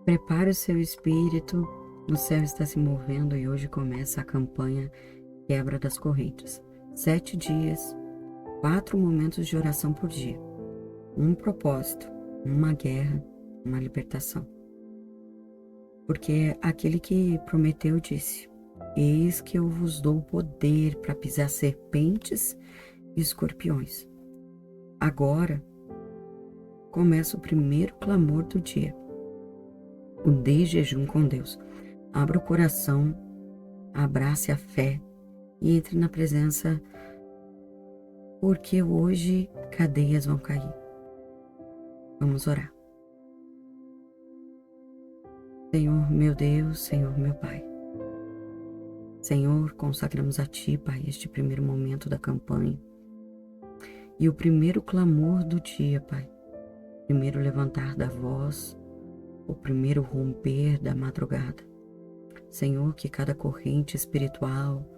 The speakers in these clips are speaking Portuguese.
Prepare o seu espírito, o céu está se movendo e hoje começa a campanha Quebra das Correntes. 7 dias, 4 momentos de oração por dia. Um propósito, uma guerra, uma libertação. Porque aquele que prometeu disse: Eis que eu vos dou poder para pisar serpentes e escorpiões. Agora começa o primeiro clamor do dia. O de jejum com Deus. Abra o coração, abrace a fé e entre na presença, porque hoje cadeias vão cair. Vamos orar. Senhor meu Deus, Senhor meu Pai. Senhor, consagramos a Ti, Pai, este primeiro momento da campanha e o primeiro clamor do dia, Pai. Primeiro levantar da voz, o primeiro romper da madrugada. Senhor, que cada corrente espiritual,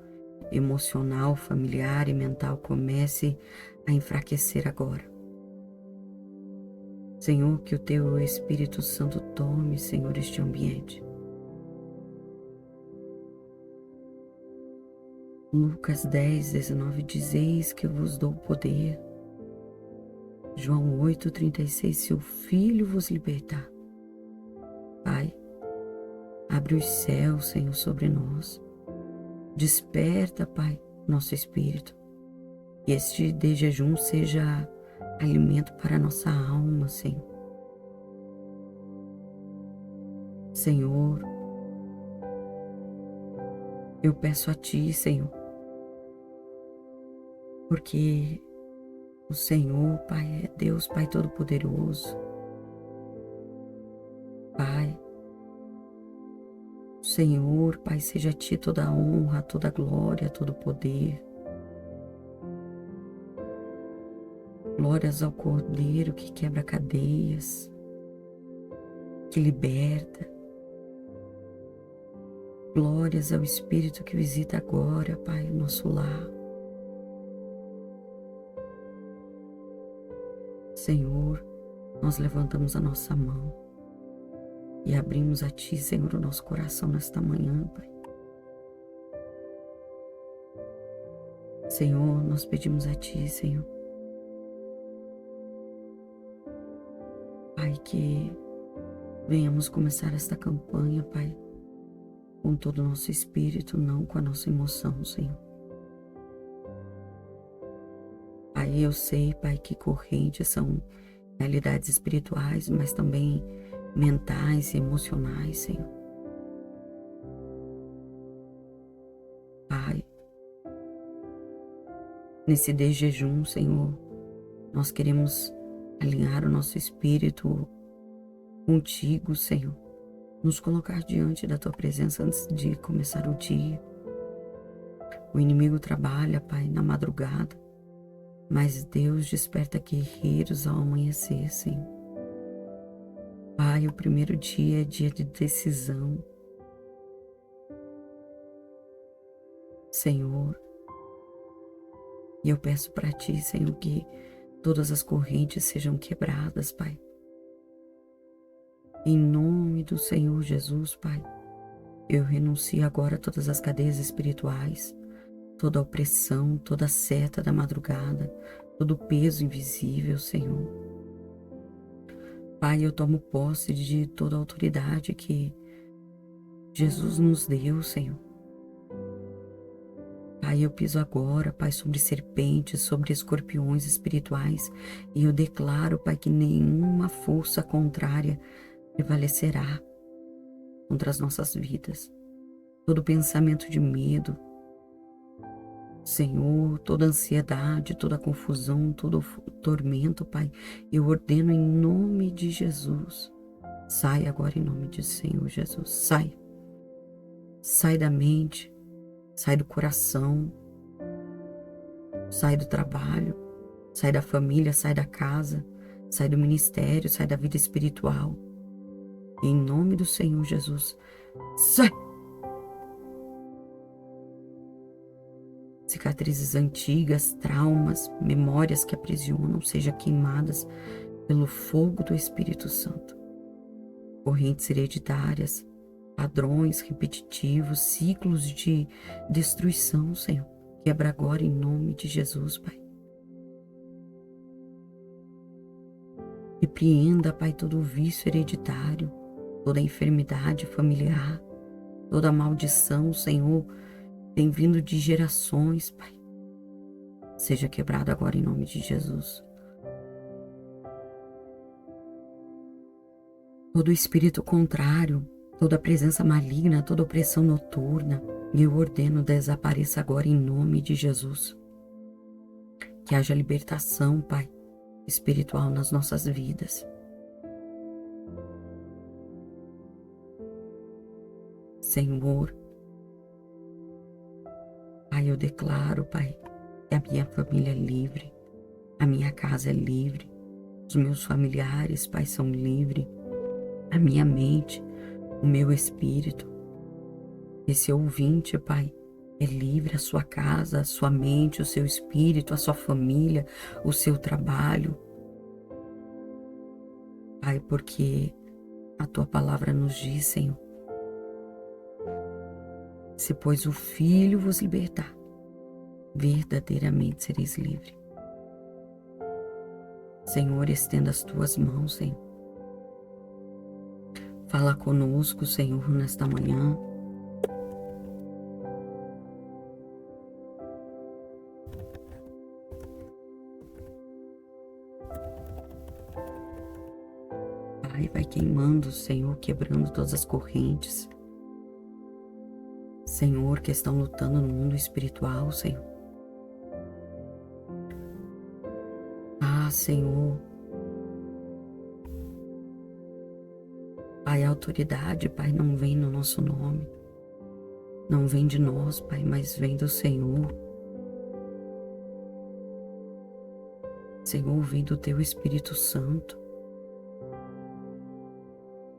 emocional, familiar e mental comece a enfraquecer agora. Senhor, que o Teu Espírito Santo tome, Senhor, este ambiente. Lucas 10, 19 diz: Eis que eu vos dou poder. João 8, 36, se o Filho vos libertar. Pai, abre os céus, Senhor, sobre nós. Desperta, Pai, nosso espírito. Que este de jejum seja alimento para a nossa alma, Senhor. Senhor, eu peço a Ti, Senhor, porque o Senhor, Pai, é Deus, Pai Todo-Poderoso. Pai, o Senhor, Pai, seja a Ti toda a honra, toda a glória, todo o poder. Glórias ao Cordeiro que quebra cadeias, que liberta. Glórias ao Espírito que visita agora, Pai, o nosso lar. Senhor, nós levantamos a nossa mão e abrimos a Ti, Senhor, o nosso coração nesta manhã, Pai. Senhor, nós pedimos a Ti, Senhor, Pai, que venhamos começar esta campanha, Pai, com todo o nosso espírito, não com a nossa emoção, Senhor. Pai, eu sei, Pai, que correntes são realidades espirituais, mas também mentais e emocionais, Senhor. Pai, nesse de jejum, Senhor, nós queremos alinhar o nosso espírito contigo, Senhor. Nos colocar diante da Tua presença antes de começar o dia. O inimigo trabalha, Pai, na madrugada, mas Deus desperta guerreiros ao amanhecer, Senhor. Pai, o primeiro dia é dia de decisão. Senhor, e eu peço para Ti, Senhor, que todas as correntes sejam quebradas, Pai. Em nome do Senhor Jesus, Pai, eu renuncio agora a todas as cadeias espirituais, toda a opressão, toda a seta da madrugada, todo o peso invisível, Senhor. Pai, eu tomo posse de toda a autoridade que Jesus nos deu, Senhor. Pai, eu piso agora, Pai, sobre serpentes, sobre escorpiões espirituais, e eu declaro, Pai, que nenhuma força contrária prevalecerá contra as nossas vidas. Todo pensamento de medo, Senhor, toda ansiedade, toda confusão, todo tormento, Pai, eu ordeno em nome de Jesus. Sai agora em nome de Senhor Jesus. Sai. Sai da mente, sai do coração, sai do trabalho, sai da família, sai da casa, sai do ministério, sai da vida espiritual. Em nome do Senhor Jesus, sai! Cicatrizes antigas, traumas, memórias que aprisionam, sejam queimadas pelo fogo do Espírito Santo. correntes hereditárias, padrões repetitivos, ciclos de destruição, Senhor. Quebra agora em nome de Jesus, Pai. Repreenda, Pai, todo vício hereditário, toda enfermidade familiar, toda maldição, Senhor, tem vindo de gerações, Pai. Seja quebrado agora em nome de Jesus. Todo espírito contrário, toda presença maligna, toda opressão noturna, eu ordeno desapareça agora em nome de Jesus. Que haja libertação, Pai, espiritual nas nossas vidas. Senhor, Pai, eu declaro, Pai, que a minha família é livre, a minha casa é livre, os meus familiares, Pai, são livres, a minha mente, o meu espírito. Esse ouvinte, Pai, é livre, a sua casa, a sua mente, o seu espírito, a sua família, o seu trabalho. Pai, porque a tua palavra nos diz, Senhor, se pois o Filho vos libertar, verdadeiramente sereis livres. Senhor, estenda as tuas mãos, Senhor. Fala conosco, Senhor, nesta manhã. Pai, vai queimando, Senhor, quebrando todas as correntes. Senhor, que estão lutando no mundo espiritual, Senhor. Ah, Senhor. Pai, a autoridade, Pai, não vem no nosso nome. Não vem de nós, Pai, mas vem do Senhor. Senhor, vem do Teu Espírito Santo.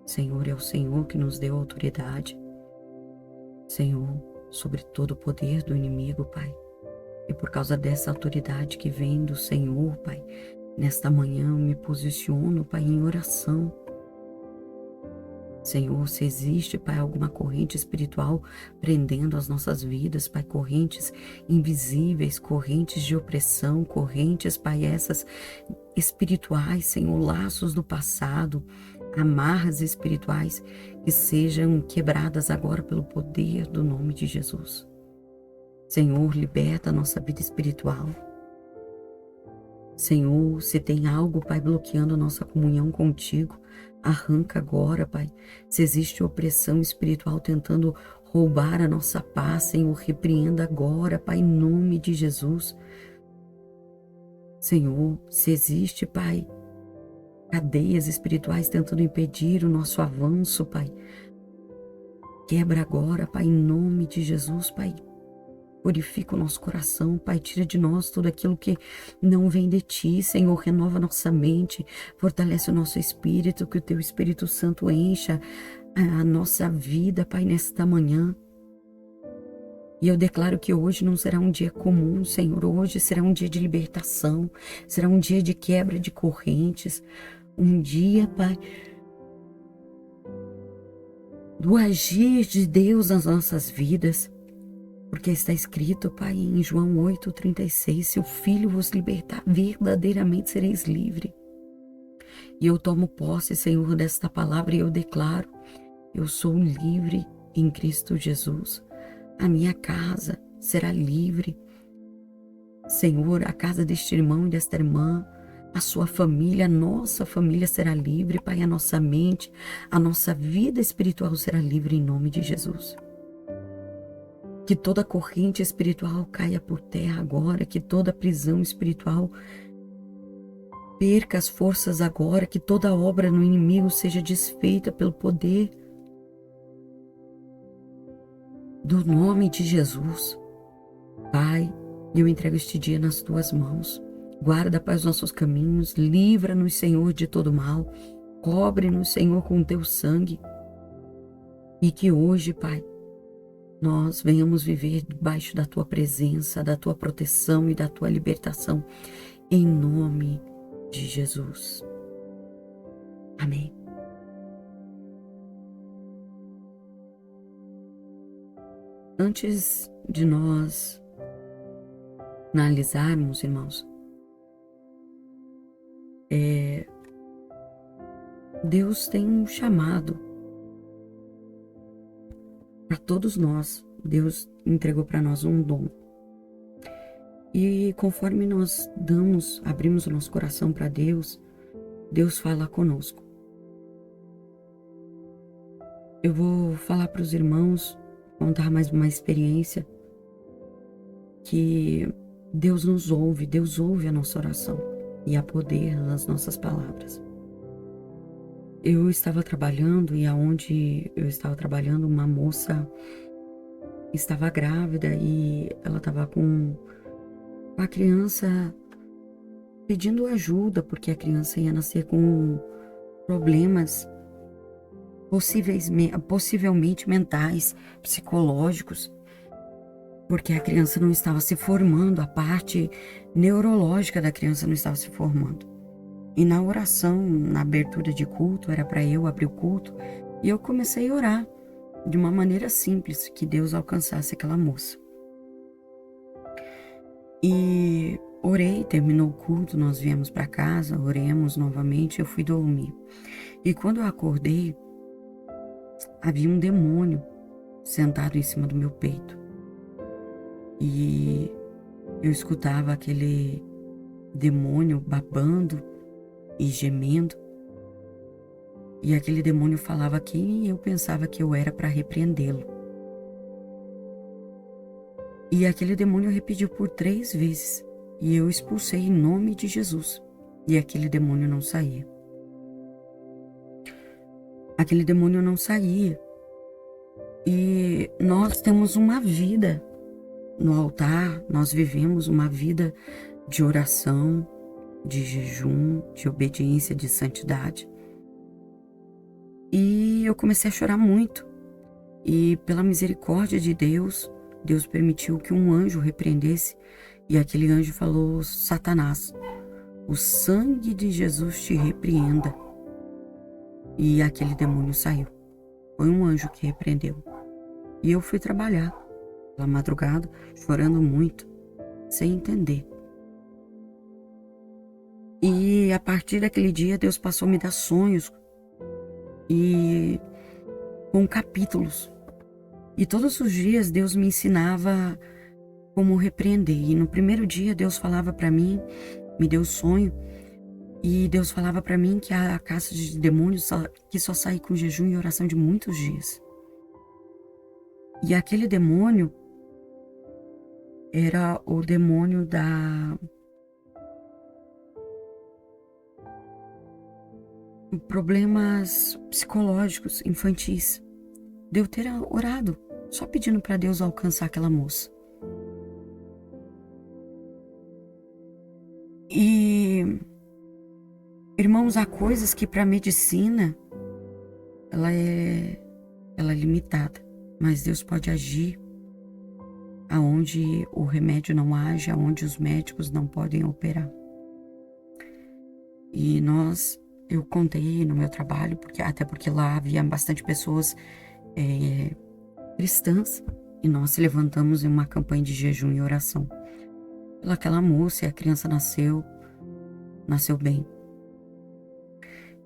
Senhor, é o Senhor que nos deu autoridade. Senhor, sobre todo o poder do inimigo, Pai. E por causa dessa autoridade que vem do Senhor, Pai, nesta manhã eu me posiciono, Pai, em oração. Senhor, se existe, Pai, alguma corrente espiritual prendendo as nossas vidas, Pai, correntes invisíveis, correntes de opressão, correntes, Pai, essas espirituais, Senhor, laços do passado, amarras espirituais, que sejam quebradas agora pelo poder do nome de Jesus. Senhor, liberta a nossa vida espiritual. Senhor, se tem algo, Pai, bloqueando a nossa comunhão contigo, arranca agora, Pai. Se existe opressão espiritual tentando roubar a nossa paz, Senhor, repreenda agora, Pai, em nome de Jesus. Senhor, se existe, Pai, cadeias espirituais tentando impedir o nosso avanço, Pai, quebra agora, Pai, em nome de Jesus, Pai. Purifica o nosso coração, Pai, tira de nós tudo aquilo que não vem de Ti, Senhor, renova nossa mente, fortalece o nosso espírito, que o Teu Espírito Santo encha a nossa vida, Pai, nesta manhã. E eu declaro que hoje não será um dia comum, Senhor, hoje será um dia de libertação, será um dia de quebra de correntes, um dia, Pai, do agir de Deus nas nossas vidas. Porque está escrito, Pai, em João 8,36, se o Filho vos libertar, verdadeiramente sereis livres. E eu tomo posse, Senhor, desta palavra e eu declaro, eu sou livre em Cristo Jesus. A minha casa será livre. Senhor, a casa deste irmão e desta irmã, a sua família, a nossa família será livre, Pai, a nossa mente, a nossa vida espiritual será livre em nome de Jesus. Que toda corrente espiritual caia por terra agora, que toda prisão espiritual perca as forças agora, que toda obra no inimigo seja desfeita pelo poder do nome de Jesus. Pai, eu entrego este dia nas Tuas mãos. Guarda, Pai, os nossos caminhos, livra-nos, Senhor, de todo mal, cobre-nos, Senhor, com o Teu sangue. E que hoje, Pai, nós venhamos viver debaixo da Tua presença, da Tua proteção e da Tua libertação, em nome de Jesus. Amém. Antes de nós analisarmos, irmãos, Deus tem um chamado para todos nós. Deus entregou para nós um dom. E conforme nós abrimos o nosso coração para Deus, Deus fala conosco. Eu vou falar para os irmãos, contar mais uma experiência que Deus nos ouve, Deus ouve a nossa oração e há poder nas nossas palavras. Eu estava trabalhando e aonde eu estava trabalhando, uma moça estava grávida e ela estava com a criança pedindo ajuda, porque a criança ia nascer com problemas possivelmente mentais, psicológicos, porque a criança não estava se formando, a parte neurológica da criança não estava se formando. E na oração, na abertura de culto, era para eu abrir o culto, e eu comecei a orar de uma maneira simples, que Deus alcançasse aquela moça. E orei, terminou o culto, nós viemos para casa, oremos novamente, eu fui dormir. E quando eu acordei, havia um demônio sentado em cima do meu peito. E eu escutava aquele demônio babando e gemendo. E aquele demônio falava quem eu pensava que eu era para repreendê-lo. E aquele demônio repetiu por 3 vezes. E eu expulsei em nome de Jesus. E aquele demônio não saía. Aquele demônio não saía. E nós temos uma vida no altar, nós vivemos uma vida de oração, de jejum, de obediência, de santidade. E eu comecei a chorar muito. E pela misericórdia de Deus, Deus permitiu que um anjo repreendesse. E aquele anjo falou: Satanás, o sangue de Jesus te repreenda. E aquele demônio saiu. Foi um anjo que repreendeu. E eu fui trabalhar pela madrugada, chorando muito, sem entender. E a partir daquele dia, Deus passou a me dar sonhos e com capítulos. E todos os dias Deus me ensinava como repreender. E no primeiro dia Deus falava para mim, me deu sonho, e Deus falava para mim que a caça de demônios que só sai com jejum e oração de muitos dias. E aquele demônio era o demônio problemas psicológicos infantis. De eu ter orado, só pedindo para Deus alcançar aquela moça. E, irmãos, há coisas que para a medicina ela é limitada, mas Deus pode agir aonde o remédio não age, aonde os médicos não podem operar. E eu contei no meu trabalho, até porque lá havia bastante pessoas cristãs, e nós se levantamos em uma campanha de jejum e oração pelaquela moça, e a criança nasceu bem.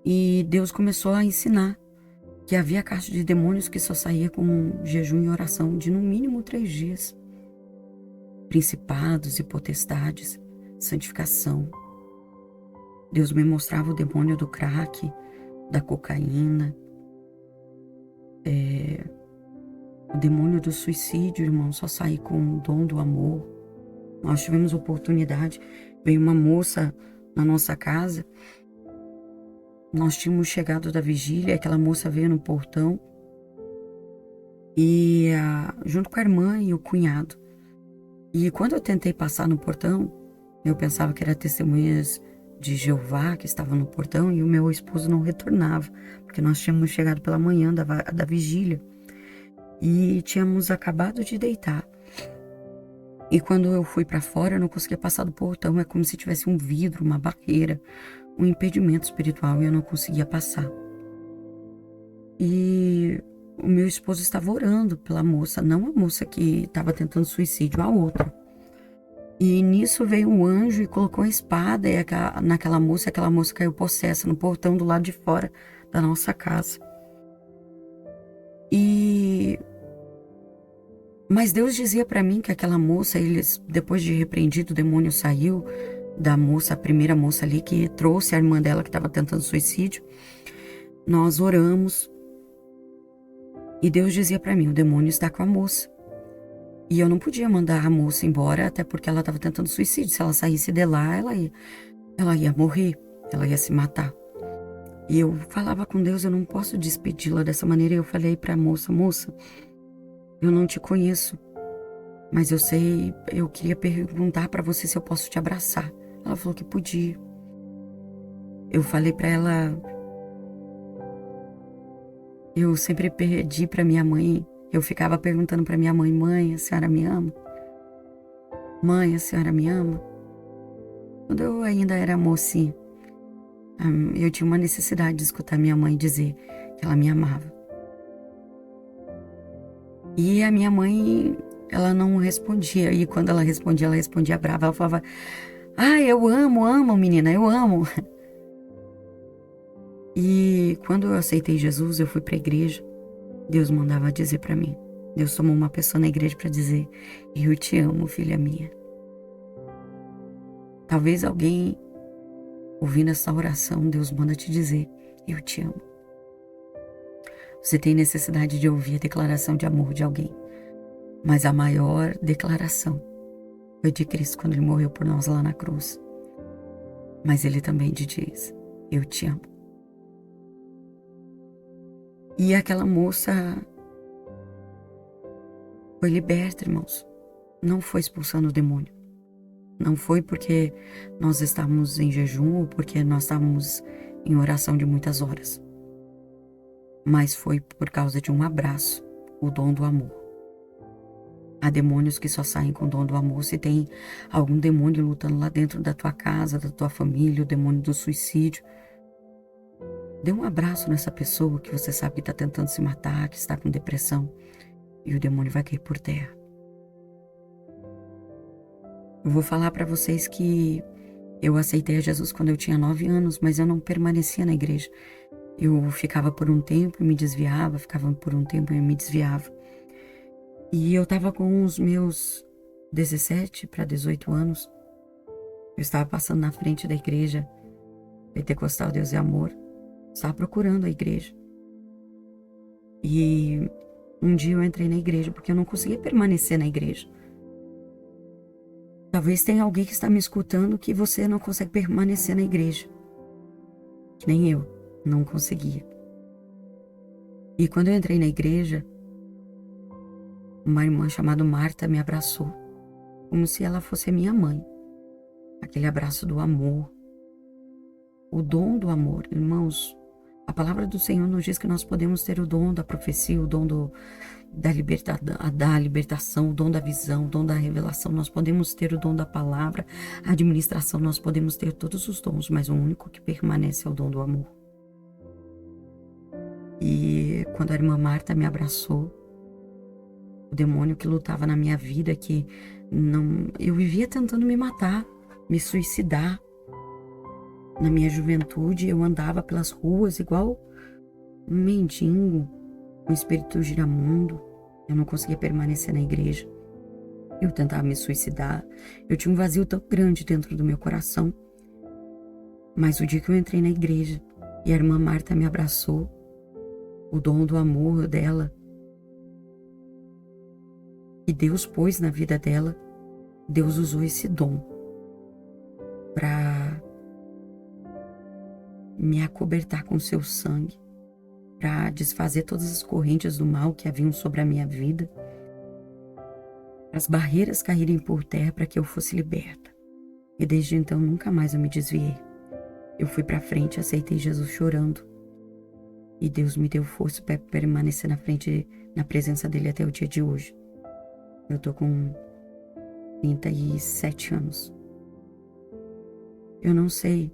E Deus começou a ensinar que havia caixa de demônios que só saía com jejum e oração de no mínimo 3 dias. Principados e potestades, santificação. Deus me mostrava o demônio do crack, da cocaína, o demônio do suicídio, irmão, só sair com o dom do amor. Nós tivemos oportunidade, veio uma moça na nossa casa, nós tínhamos chegado da vigília, aquela moça veio no portão, e junto com a irmã e o cunhado. E quando eu tentei passar no portão, eu pensava que era testemunhas de Jeová que estavam no portão, e o meu esposo não retornava, porque nós tínhamos chegado pela manhã da vigília e tínhamos acabado de deitar. E quando eu fui para fora, eu não conseguia passar do portão, é como se tivesse um vidro, uma barreira, um impedimento espiritual, e eu não conseguia passar. E o meu esposo estava orando pela moça, não a moça que estava tentando suicídio, a outra. E nisso veio um anjo e colocou a espada naquela moça, aquela moça caiu possessa no portão do lado de fora da nossa casa. Mas Deus dizia para mim que aquela moça, depois de repreendido, o demônio saiu da moça, a primeira moça ali que trouxe a irmã dela que estava tentando suicídio. Nós oramos e Deus dizia para mim, o demônio está com a moça. E eu não podia mandar a moça embora, até porque ela estava tentando suicídio. Se ela saísse de lá, ela ia morrer, ela ia se matar. E eu falava com Deus, eu não posso despedi-la dessa maneira. E eu falei para a moça, eu não te conheço, mas eu queria perguntar para você se eu posso te abraçar. Ela falou que podia. Eu falei para ela, eu sempre pedi para minha mãe, eu ficava perguntando para minha mãe, mãe, a senhora me ama? Mãe, a senhora me ama? Quando eu ainda era mocinha, eu tinha uma necessidade de escutar minha mãe dizer que ela me amava. E a minha mãe, ela não respondia. E quando ela respondia brava. Ela falava, eu amo, menina, eu amo. E quando eu aceitei Jesus, eu fui para a igreja. Deus mandava dizer para mim. Deus tomou uma pessoa na igreja para dizer, eu te amo, filha minha. Talvez alguém, ouvindo essa oração, Deus manda te dizer, eu te amo. Você tem necessidade de ouvir a declaração de amor de alguém. Mas a maior declaração foi de Cristo quando Ele morreu por nós lá na cruz. Mas Ele também te diz, eu te amo. E aquela moça foi liberta, irmãos. Não foi expulsando o demônio. Não foi porque nós estávamos em jejum ou porque nós estávamos em oração de muitas horas. Mas foi por causa de um abraço, o dom do amor. Há demônios que só saem com o dom do amor se tem algum demônio lutando lá dentro da tua casa, da tua família, o demônio do suicídio. Dê um abraço nessa pessoa que você sabe que está tentando se matar, que está com depressão, e o demônio vai cair por terra. Eu vou falar para vocês que eu aceitei a Jesus quando eu tinha 9 anos, mas eu não permanecia na igreja. Eu ficava por um tempo e me desviava, ficava por um tempo e me desviava. E eu estava com os meus 17 para 18 anos. Eu estava passando na frente da igreja Pentecostal Deus e Amor. Estava procurando a igreja. E um dia eu entrei na igreja porque eu não conseguia permanecer na igreja. Talvez tenha alguém que está me escutando que você não consegue permanecer na igreja. Nem eu, não conseguia. E quando eu entrei na igreja, uma irmã chamada Marta me abraçou, como se ela fosse a minha mãe. Aquele abraço do amor, o dom do amor. Irmãos, a palavra do Senhor nos diz que nós podemos ter o dom da profecia, o dom da libertação, o dom da visão, o dom da revelação. Nós podemos ter o dom da palavra, a administração, nós podemos ter todos os dons, mas o único que permanece é o dom do amor. E quando a irmã Marta me abraçou, o demônio que lutava na minha vida, eu vivia tentando me matar, me suicidar. Na minha juventude, eu andava pelas ruas igual um mendigo, um espírito giramundo. Eu não conseguia permanecer na igreja. Eu tentava me suicidar. Eu tinha um vazio tão grande dentro do meu coração. Mas o dia que eu entrei na igreja e a irmã Marta me abraçou, o dom do amor dela, que Deus pôs na vida dela, Deus usou esse dom para me acobertar com seu sangue, para desfazer todas as correntes do mal que haviam sobre a minha vida, as barreiras caírem por terra para que eu fosse liberta. E desde então nunca mais eu me desviei. Eu fui para frente, aceitei Jesus chorando. E Deus me deu força para permanecer na presença dele até o dia de hoje. Eu tô com 37 anos. Eu não sei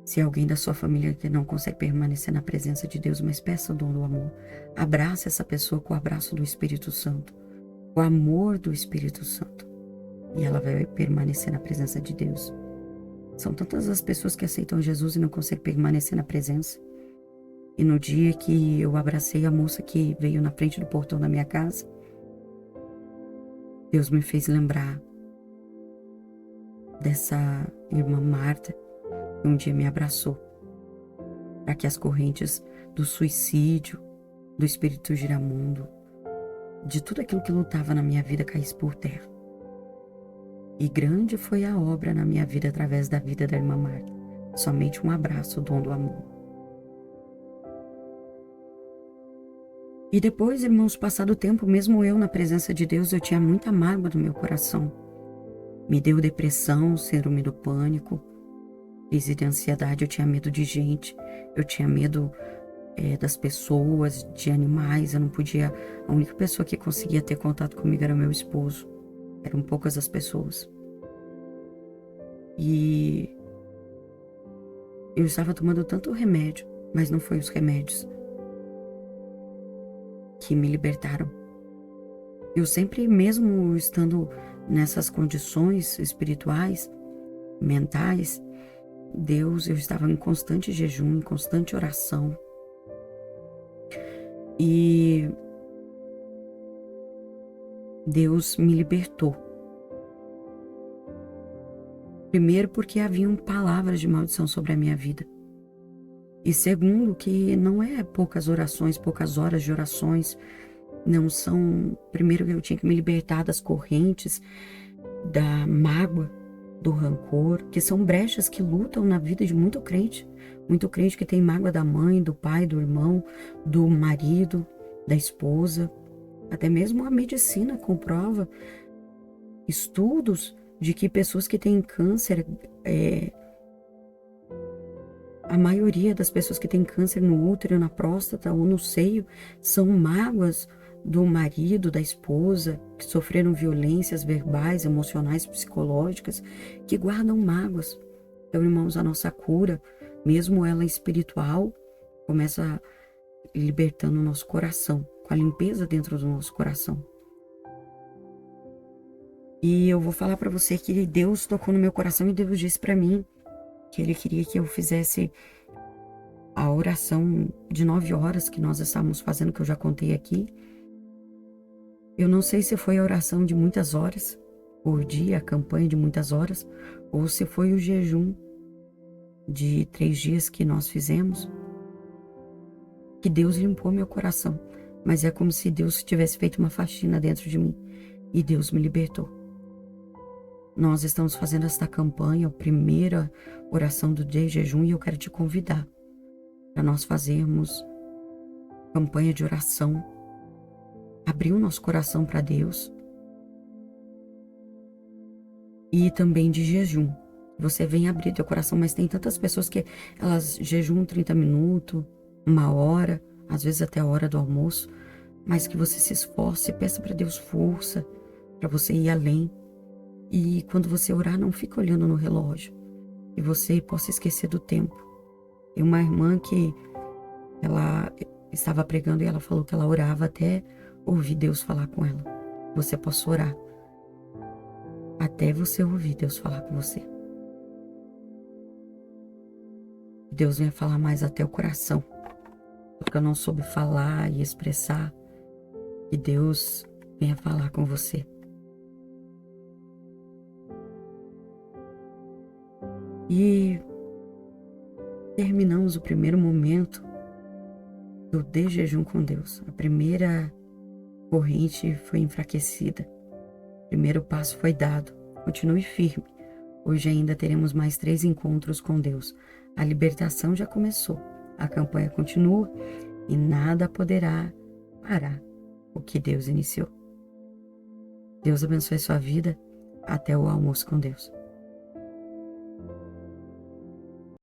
Se é alguém da sua família que não consegue permanecer na presença de Deus, mas peça o dom do amor. Abraça essa pessoa com o abraço do Espírito Santo, o amor do Espírito Santo. E ela vai permanecer na presença de Deus. São tantas as pessoas que aceitam Jesus e não conseguem permanecer na presença. E no dia que eu abracei a moça que veio na frente do portão da minha casa, Deus me fez lembrar dessa irmã Marta, que um dia me abraçou, para que as correntes do suicídio, do espírito giramundo, de tudo aquilo que lutava na minha vida caísse por terra. E grande foi a obra na minha vida através da vida da irmã Marta. Somente um abraço, o dom do amor. E depois, irmãos, passado o tempo, mesmo eu na presença de Deus, eu tinha muita mágoa no meu coração. Me deu depressão, síndrome do pânico, crise de ansiedade, eu tinha medo de gente, eu tinha medo das pessoas, de animais, eu não podia... A única pessoa que conseguia ter contato comigo era meu esposo. Eram poucas as pessoas. E eu estava tomando tanto remédio, mas não foi os remédios que me libertaram. Eu sempre, mesmo estando nessas condições espirituais, mentais, eu estava em constante jejum, em constante oração. E Deus me libertou. Primeiro, porque haviam palavras de maldição sobre a minha vida. E segundo, que não é poucas orações, poucas horas de orações. Não são... Primeiro, eu tinha que me libertar das correntes, da mágoa, do rancor, que são brechas que lutam na vida de muito crente. Muito crente que tem mágoa da mãe, do pai, do irmão, do marido, da esposa. Até mesmo a medicina comprova estudos de que pessoas que têm câncer, a maioria das pessoas que têm câncer no útero, na próstata ou no seio, são mágoas do marido, da esposa, que sofreram violências verbais, emocionais, psicológicas, que guardam mágoas. Então, irmãos, a nossa cura, mesmo ela espiritual, começa libertando o nosso coração, com a limpeza dentro do nosso coração. E eu vou falar para você que Deus tocou no meu coração e Deus disse para mim que Ele queria que eu fizesse a oração de 9 horas que nós estávamos fazendo, que eu já contei aqui. Eu não sei se foi a oração de muitas horas por dia, a campanha de muitas horas, ou se foi o jejum de 3 dias que nós fizemos, que Deus limpou meu coração. Mas é como se Deus tivesse feito uma faxina dentro de mim e Deus me libertou. Nós estamos fazendo esta campanha, a primeira oração do dia de jejum, e eu quero te convidar para nós fazermos campanha de oração, abrir o nosso coração para Deus e também de jejum. Você vem abrir teu coração, mas tem tantas pessoas que elas jejuam 30 minutos, 1 hora, às vezes até a hora do almoço, mas que você se esforce, peça para Deus força, para você ir além. E quando você orar, não fica olhando no relógio, e você possa esquecer do tempo. Tem uma irmã que ela estava pregando e ela falou que ela orava até ouvir Deus falar com ela. Você possa orar até você ouvir Deus falar com você. Deus venha falar mais até o coração, porque eu não soube falar e expressar, e Deus venha falar com você. E terminamos o primeiro momento do de jejum com Deus. A primeira corrente foi enfraquecida. O primeiro passo foi dado. Continue firme. Hoje ainda teremos mais 3 encontros com Deus. A libertação já começou. A campanha continua e nada poderá parar o que Deus iniciou. Deus abençoe sua vida. Até o almoço com Deus.